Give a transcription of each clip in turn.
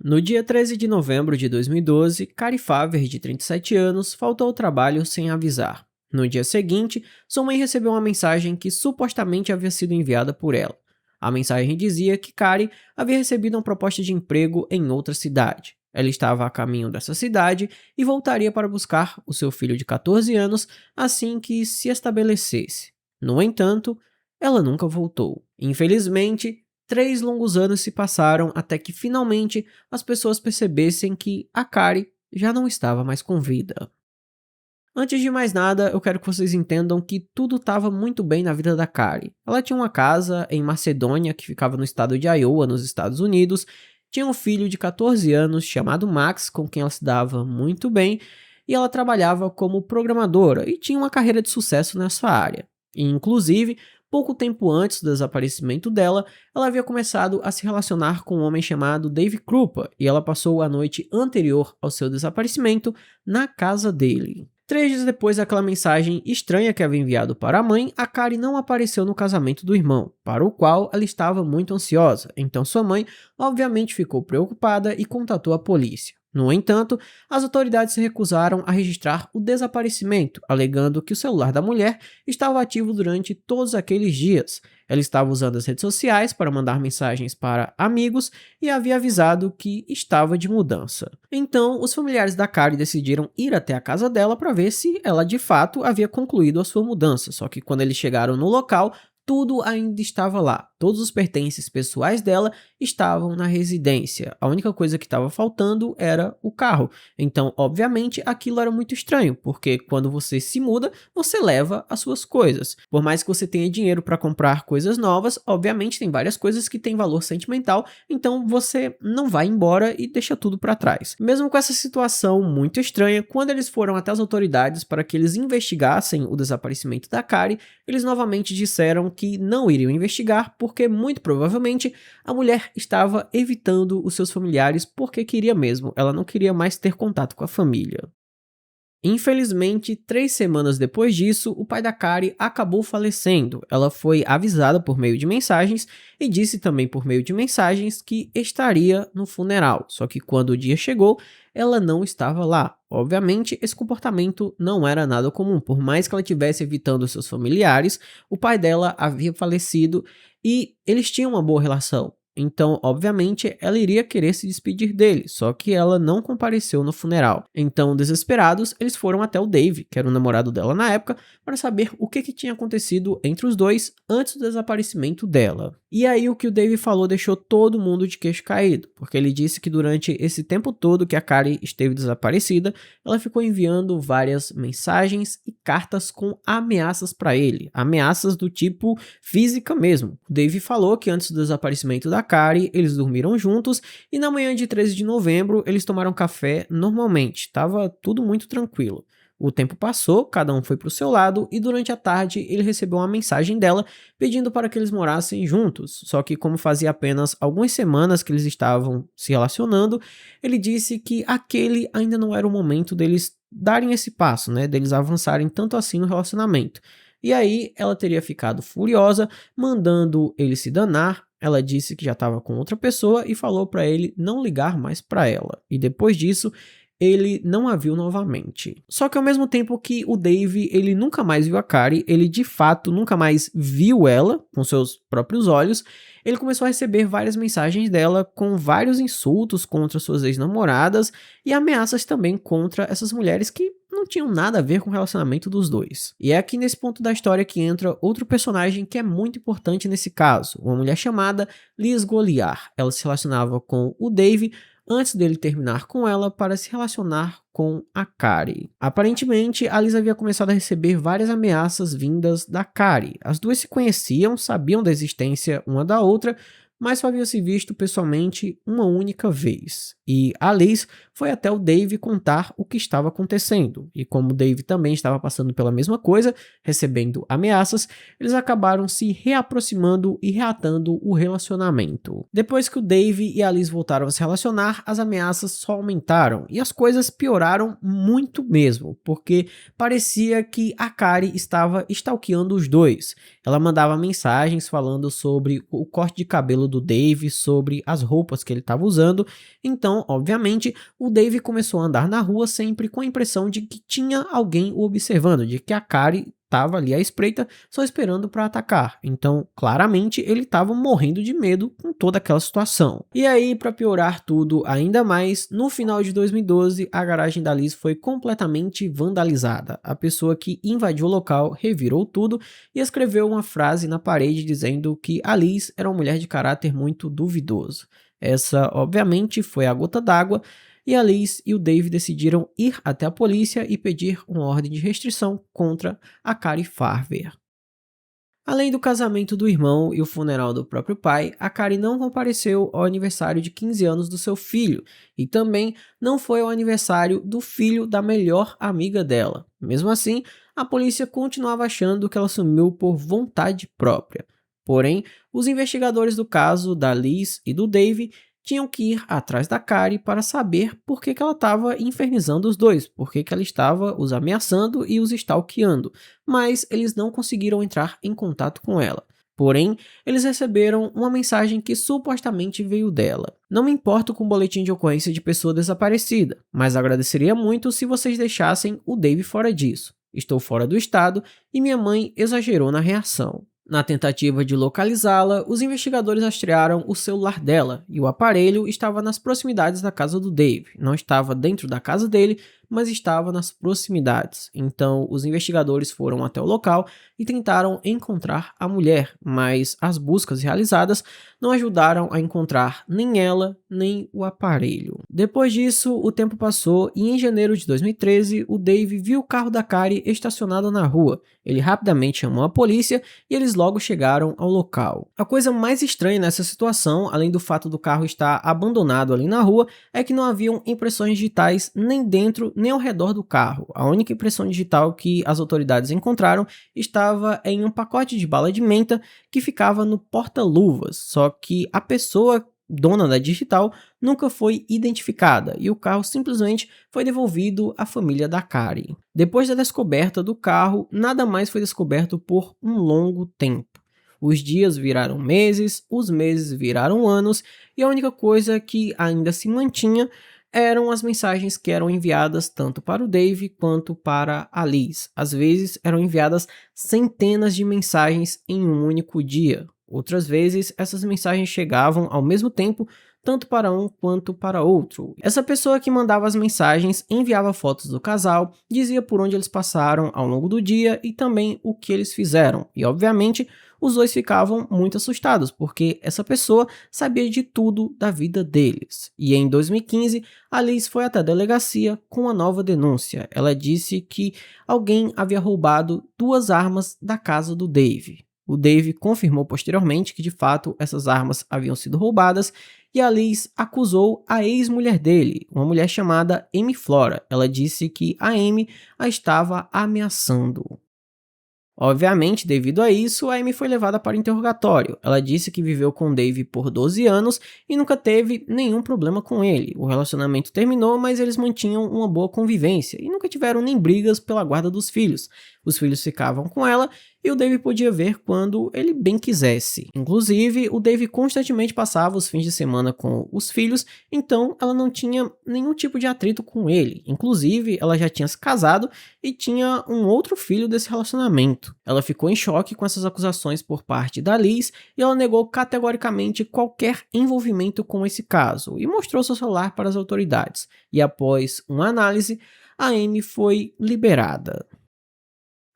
No dia 13 de novembro de 2012, Kari Faver, de 37 anos, faltou ao trabalho sem avisar. No dia seguinte, sua mãe recebeu uma mensagem que supostamente havia sido enviada por ela. A mensagem dizia que Kari havia recebido uma proposta de emprego em outra cidade. Ela estava a caminho dessa cidade e voltaria para buscar o seu filho de 14 anos assim que se estabelecesse. No entanto, ela nunca voltou. Infelizmente, 3 longos anos se passaram até que finalmente as pessoas percebessem que a Kari já não estava mais com vida. Antes de mais nada, eu quero que vocês entendam que tudo estava muito bem na vida da Kari. Ela tinha uma casa em Macedônia, que ficava no estado de Iowa, nos Estados Unidos, tinha um filho de 14 anos chamado Max, com quem ela se dava muito bem, e ela trabalhava como programadora e tinha uma carreira de sucesso nessa área. E, inclusive, pouco tempo antes do desaparecimento dela, ela havia começado a se relacionar com um homem chamado Dave Krupa, e ela passou a noite anterior ao seu desaparecimento na casa dele. 3 dias depois daquela mensagem estranha que havia enviado para a mãe, a Kari não apareceu no casamento do irmão, para o qual ela estava muito ansiosa, então sua mãe obviamente ficou preocupada e contatou a polícia. No entanto, as autoridades se recusaram a registrar o desaparecimento, alegando que o celular da mulher estava ativo durante todos aqueles dias. Ela estava usando as redes sociais para mandar mensagens para amigos e havia avisado que estava de mudança. Então, os familiares da Kari decidiram ir até a casa dela para ver se ela de fato havia concluído a sua mudança, só que quando eles chegaram no local, tudo ainda estava lá. Todos os pertences pessoais dela estavam na residência. A única coisa que estava faltando era o carro. Então, obviamente, aquilo era muito estranho, porque quando você se muda, você leva as suas coisas. Por mais que você tenha dinheiro para comprar coisas novas, obviamente tem várias coisas que têm valor sentimental, então você não vai embora e deixa tudo para trás. Mesmo com essa situação muito estranha, quando eles foram até as autoridades para que eles investigassem o desaparecimento da Kari, eles novamente disseram que não iriam investigar porque muito provavelmente a mulher estava evitando os seus familiares porque queria mesmo, ela não queria mais ter contato com a família. Infelizmente, 3 semanas depois disso, o pai da Kari acabou falecendo. Ela foi avisada por meio de mensagens e disse também por meio de mensagens que estaria no funeral. Só que quando o dia chegou, ela não estava lá. Obviamente, esse comportamento não era nada comum. Por mais que ela estivesse evitando seus familiares, o pai dela havia falecido e eles tinham uma boa relação. Então, obviamente, ela iria querer se despedir dele, só que ela não compareceu no funeral. Então, desesperados, eles foram até o Dave, que era o namorado dela na época, para saber o que tinha acontecido entre os dois antes do desaparecimento dela. E aí o que o Dave falou deixou todo mundo de queixo caído, porque ele disse que durante esse tempo todo que a Kari esteve desaparecida, ela ficou enviando várias mensagens e cartas com ameaças para ele, ameaças do tipo física mesmo. O Dave falou que antes do desaparecimento da Kari, eles dormiram juntos e na manhã de 13 de novembro eles tomaram café normalmente, estava tudo muito tranquilo. O tempo passou, cada um foi para o seu lado e durante a tarde ele recebeu uma mensagem dela pedindo para que eles morassem juntos. Só que como fazia apenas algumas semanas que eles estavam se relacionando, ele disse que aquele ainda não era o momento deles darem esse passo, né, deles avançarem tanto assim no relacionamento. E aí ela teria ficado furiosa, mandando ele se danar. Ela disse que já estava com outra pessoa e falou para ele não ligar mais para ela. E depois disso, ele não a viu novamente. Só que ao mesmo tempo que o Dave, ele nunca mais viu a Kari, ele de fato nunca mais viu ela com seus próprios olhos, ele começou a receber várias mensagens dela com vários insultos contra suas ex-namoradas e ameaças também contra essas mulheres que não tinham nada a ver com o relacionamento dos dois. E é aqui nesse ponto da história que entra outro personagem que é muito importante nesse caso, uma mulher chamada Liz Goliar. Ela se relacionava com o Dave antes dele terminar com ela para se relacionar com a Kari. Aparentemente, a Liz havia começado a receber várias ameaças vindas da Kari. As duas se conheciam, sabiam da existência uma da outra, mas só haviam se visto pessoalmente uma única vez. E a Liz foi até o Dave contar o que estava acontecendo. E como o Dave também estava passando pela mesma coisa, recebendo ameaças, eles acabaram se reaproximando e reatando o relacionamento. Depois que o Dave e a Liz voltaram a se relacionar, as ameaças só aumentaram e as coisas pioraram muito mesmo, porque parecia que a Kari estava stalkeando os dois. Ela mandava mensagens falando sobre o corte de cabelo do Dave, sobre as roupas que ele estava usando. Então, obviamente, o Dave começou a andar na rua sempre com a impressão de que tinha alguém o observando, de que a Kari estava ali à espreita, só esperando para atacar. Então, claramente, ele estava morrendo de medo com toda aquela situação. E aí, para piorar tudo ainda mais, no final de 2012, a garagem da Liz foi completamente vandalizada. A pessoa que invadiu o local revirou tudo e escreveu uma frase na parede dizendo que a Liz era uma mulher de caráter muito duvidoso. Essa, obviamente, foi a gota d'água, e a Liz e o Dave decidiram ir até a polícia e pedir uma ordem de restrição contra a Kari Farver. Além do casamento do irmão e o funeral do próprio pai, a Kari não compareceu ao aniversário de 15 anos do seu filho e também não foi ao aniversário do filho da melhor amiga dela. Mesmo assim, a polícia continuava achando que ela sumiu por vontade própria. Porém, os investigadores do caso da Liz e do Dave tinham que ir atrás da Kari para saber por que ela estava infernizando os dois, por que ela estava os ameaçando e os stalkeando, mas eles não conseguiram entrar em contato com ela. Porém, eles receberam uma mensagem que supostamente veio dela. Não me importo com o boletim de ocorrência de pessoa desaparecida, mas agradeceria muito se vocês deixassem o Dave fora disso. Estou fora do estado e minha mãe exagerou na reação. Na tentativa de localizá-la, os investigadores rastrearam o celular dela e o aparelho estava nas proximidades da casa do Dave. Não estava dentro da casa dele, mas estava nas proximidades. Então, os investigadores foram até o local e tentaram encontrar a mulher, mas as buscas realizadas não ajudaram a encontrar nem ela, nem o aparelho. Depois disso, o tempo passou e em janeiro de 2013, o Dave viu o carro da Kari estacionado na rua. Ele rapidamente chamou a polícia e eles logo chegaram ao local. A coisa mais estranha nessa situação, além do fato do carro estar abandonado ali na rua, é que não haviam impressões digitais nem dentro nem ao redor do carro. A única impressão digital que as autoridades encontraram estava em um pacote de bala de menta que ficava no porta-luvas, só que a pessoa dona da digital nunca foi identificada e o carro simplesmente foi devolvido à família da Kari. Depois da descoberta do carro, nada mais foi descoberto por um longo tempo. Os dias viraram meses, os meses viraram anos e a única coisa que ainda se mantinha eram as mensagens que eram enviadas tanto para o Dave quanto para a Liz. Às vezes eram enviadas centenas de mensagens em um único dia. Outras vezes essas mensagens chegavam ao mesmo tempo tanto para um quanto para outro. Essa pessoa que mandava as mensagens enviava fotos do casal, dizia por onde eles passaram ao longo do dia e também o que eles fizeram. E obviamente os dois ficavam muito assustados, porque essa pessoa sabia de tudo da vida deles. E em 2015, a Liz foi até a delegacia com uma nova denúncia. Ela disse que alguém havia roubado 2 armas da casa do Dave. O Dave confirmou posteriormente que de fato essas armas haviam sido roubadas e a Liz acusou a ex-mulher dele, uma mulher chamada Amy Flora. Ela disse que a Amy a estava ameaçando. Obviamente, devido a isso, a Amy foi levada para interrogatório. Ela disse que viveu com Dave por 12 anos e nunca teve nenhum problema com ele. O relacionamento terminou, mas eles mantinham uma boa convivência e nunca tiveram nem brigas pela guarda dos filhos. Os filhos ficavam com ela e o Dave podia ver quando ele bem quisesse. Inclusive, o Dave constantemente passava os fins de semana com os filhos, então ela não tinha nenhum tipo de atrito com ele. Inclusive, ela já tinha se casado e tinha um outro filho desse relacionamento. Ela ficou em choque com essas acusações por parte da Liz e ela negou categoricamente qualquer envolvimento com esse caso e mostrou seu celular para as autoridades. E após uma análise, a Amy foi liberada.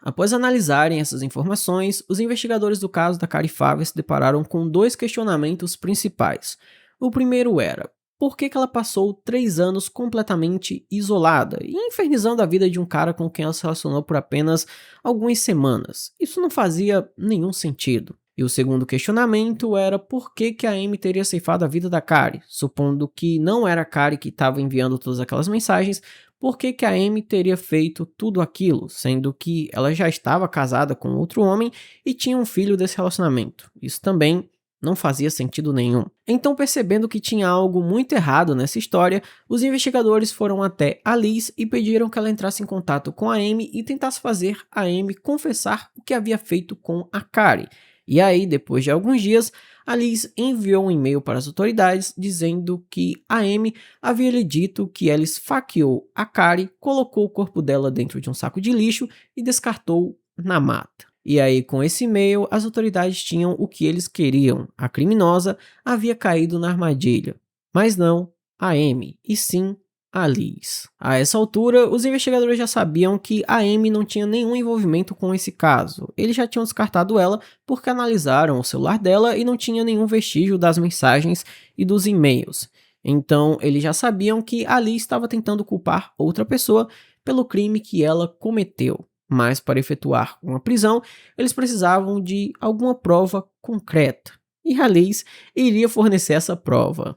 Após analisarem essas informações, os investigadores do caso da Kari Farver se depararam com 2 questionamentos principais. O primeiro era: por que ela passou 3 anos completamente isolada e infernizando a vida de um cara com quem ela se relacionou por apenas algumas semanas? Isso não fazia nenhum sentido. E o segundo questionamento era por que a Amy teria ceifado a vida da Kari, supondo que não era a Kari que estava enviando todas aquelas mensagens. Por que a Amy teria feito tudo aquilo, sendo que ela já estava casada com outro homem e tinha um filho desse relacionamento? Isso também Não fazia sentido nenhum. Então, percebendo que tinha algo muito errado nessa história, os investigadores foram até a Liz e pediram que ela entrasse em contato com a Amy e tentasse fazer a Amy confessar o que havia feito com a Carrie. E aí, depois de alguns dias, a Liz enviou um e-mail para as autoridades dizendo que a Amy havia lhe dito que ela esfaqueou a Carrie, colocou o corpo dela dentro de um saco de lixo e descartou na mata. E aí, com esse e-mail, as autoridades tinham o que eles queriam. A criminosa havia caído na armadilha. Mas não a Amy, e sim a Liz. A essa altura, os investigadores já sabiam que a Amy não tinha nenhum envolvimento com esse caso. Eles já tinham descartado ela porque analisaram o celular dela e não tinha nenhum vestígio das mensagens e dos e-mails. Então, eles já sabiam que a Liz estava tentando culpar outra pessoa pelo crime que ela cometeu. Mas para efetuar uma prisão, eles precisavam de alguma prova concreta. E a Liz iria fornecer essa prova.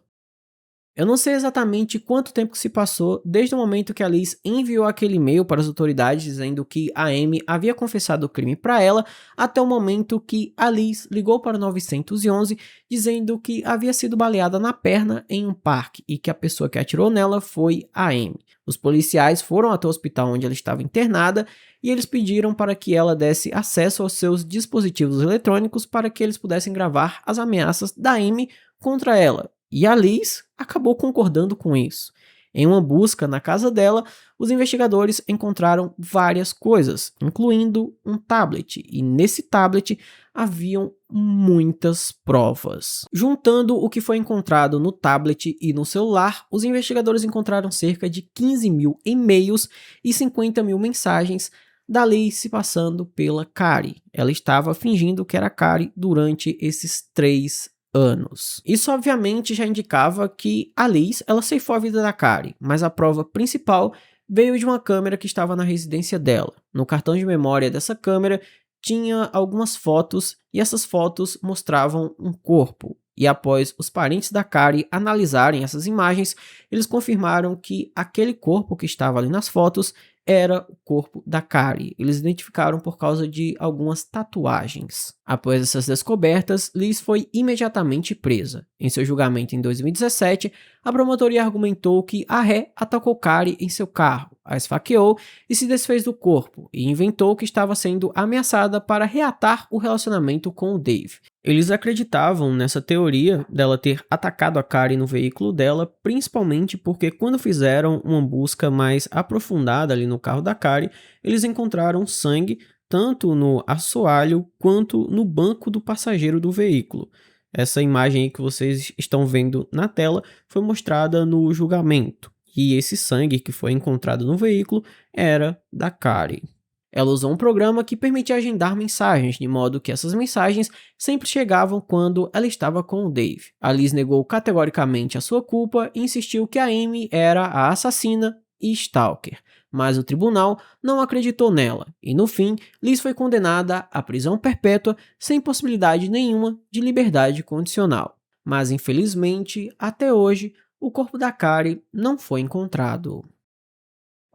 Eu não sei exatamente quanto tempo se passou desde o momento que a Liz enviou aquele e-mail para as autoridades dizendo que a Amy havia confessado o crime para ela, até o momento que a Liz ligou para o 911 dizendo que havia sido baleada na perna em um parque e que a pessoa que atirou nela foi a Amy. Os policiais foram até o hospital onde ela estava internada e eles pediram para que ela desse acesso aos seus dispositivos eletrônicos para que eles pudessem gravar as ameaças da Amy contra ela. E a Liz acabou concordando com isso. Em uma busca na casa dela, os investigadores encontraram várias coisas, incluindo um tablet, e nesse tablet haviam muitas provas. Juntando o que foi encontrado no tablet e no celular, os investigadores encontraram cerca de 15 mil e-mails e 50 mil mensagens da Liz se passando pela Carrie. Ela estava fingindo que era Carrie durante esses 3 anos. Isso obviamente já indicava que a Liz ela ceifou a vida da Carrie, mas a prova principal veio de uma câmera que estava na residência dela. No cartão de memória dessa câmera tinha algumas fotos e essas fotos mostravam um corpo. E após os parentes da Carrie analisarem essas imagens, eles confirmaram que aquele corpo que estava ali nas fotos era o corpo da Carrie. Eles identificaram por causa de algumas tatuagens. Após essas descobertas, Liz foi imediatamente presa. Em seu julgamento em 2017, a promotoria argumentou que a ré atacou Carrie em seu carro, a esfaqueou e se desfez do corpo, e inventou que estava sendo ameaçada para reatar o relacionamento com o Dave. Eles acreditavam nessa teoria dela ter atacado a Carrie no veículo dela, principalmente porque quando fizeram uma busca mais aprofundada ali no carro da Carrie, eles encontraram sangue tanto no assoalho quanto no banco do passageiro do veículo. Essa imagem aí que vocês estão vendo na tela foi mostrada no julgamento, e esse sangue que foi encontrado no veículo era da Carrie. Ela usou um programa que permitia agendar mensagens, de modo que essas mensagens sempre chegavam quando ela estava com o Dave. A Liz negou categoricamente a sua culpa e insistiu que a Amy era a assassina e stalker, mas o tribunal não acreditou nela, e no fim, Liz foi condenada à prisão perpétua sem possibilidade nenhuma de liberdade condicional. Mas infelizmente, até hoje, o corpo da Carrie não foi encontrado.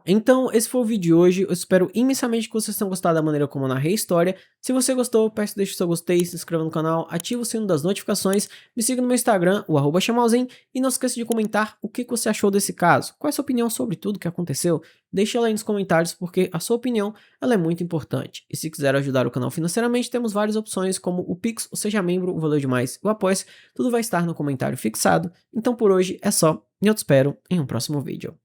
Então, esse foi o vídeo de hoje. Eu espero imensamente que vocês tenham gostado da maneira como eu narrei a história. Se você gostou, peço que deixe o seu gostei, se inscreva no canal, ative o sino das notificações, me siga no meu Instagram, o @chamalzen, e não esqueça de comentar o que você achou desse caso. Qual é a sua opinião sobre tudo que aconteceu? Deixe ela aí nos comentários, porque a sua opinião ela é muito importante. E se quiser ajudar o canal financeiramente, temos várias opções, como o Pix, ou seja membro, o Valeu Demais, o Apoia-se. Tudo vai estar no comentário fixado. Então por hoje é só, e eu te espero em um próximo vídeo.